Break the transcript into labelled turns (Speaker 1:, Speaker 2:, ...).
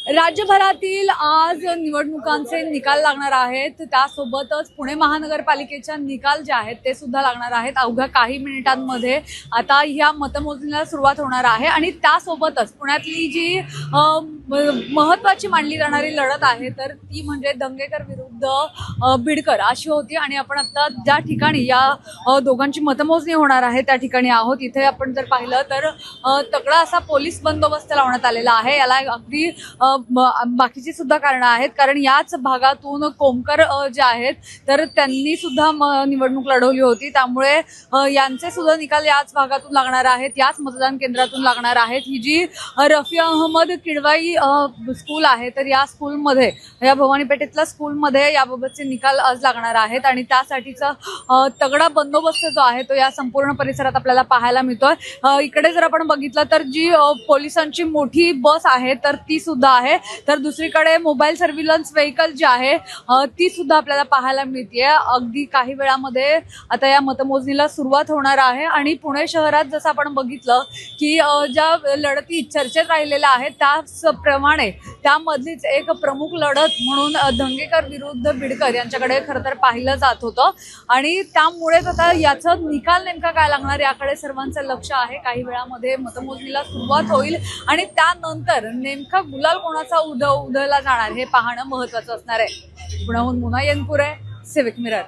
Speaker 1: राज्यभरातील आज निवडणुकांचे निकाल लागणार आहेत। त्यासोबतच पुणे महानगरपालिकेच्या निकाल जे आहेत ते सुद्धा लागणार आहेत। अवघ्या काही मिनिटांमध्ये आता ह्या मतमोजणीला सुरुवात होणार आहे आणि त्यासोबतच पुण्यातली जी महत्त्वाची मानली जाणारी लढत आहे तर ती म्हणजे दंगेकर विरुद्ध बिडकर अशी होती। आणि आपण आता ज्या ठिकाणी या दोघांची मतमोजणी होणार आहे त्या ठिकाणी आहोत। इथे आपण जर पाहिलं तर तगडा असा पोलीस बंदोबस्त लावण्यात आलेला आहे। याला अगदी बाकीची सुद्धा कारणं आहेत, कारण याच भागातून कोमकर जे आहेत तर त्यांनी सुद्धा निवडणूक लढवली होती, त्यामुळे यांचे सुद्धा निकाल याच भागातून लागणार आहेत, याच मतदान केंद्रातून लागणार आहेत। ही जी रफी अहमद किडवाई स्कूल आहे तर या स्कूलमध्ये, या भवानी पेठेतल्या स्कूलमध्ये याबाबतचे निकाल आज लागणार आहेत आणि त्यासाठीचा तगडा बंदोबस्त जो आहे तो या संपूर्ण परिसरात आपल्याला पाहायला मिळतोय। इकडे जर आपण बघितलं तर जी पोलिसांची मोठी बस आहे तर ती सुद्धा आहे, तर दुसरीकडे मोबाईल सर्व्हिलन्स व्हेकल जी आहे ती सुद्धा आपल्याला पाहायला मिळते। अगदी काही वेळामध्ये आता या मतमोजणीला सुरुवात होणार आहे आणि पुणे शहरात जसं आपण बघितलं की ज्या लढती चर्चेत राहिलेल्या आहेत त्याचप्रमाणे त्यामधलीच एक प्रमुख लढत म्हणून दंगेकर विरुद्ध बिडकर यांच्याकडे खरं तर पाहिलं जात होतं आणि त्यामुळेच आता याचा निकाल नेमका काय लागणार याकडे सर्वांचं लक्ष आहे। काही वेळामध्ये मतमोजणीला सुरुवात होईल आणि त्यानंतर नेमका गुलाल कोणाचा उधळला जाणार हे पाहणं महत्त्वाचं असणार आहे। पुण्याहून मुना येनपुरे, सिविक मिरर।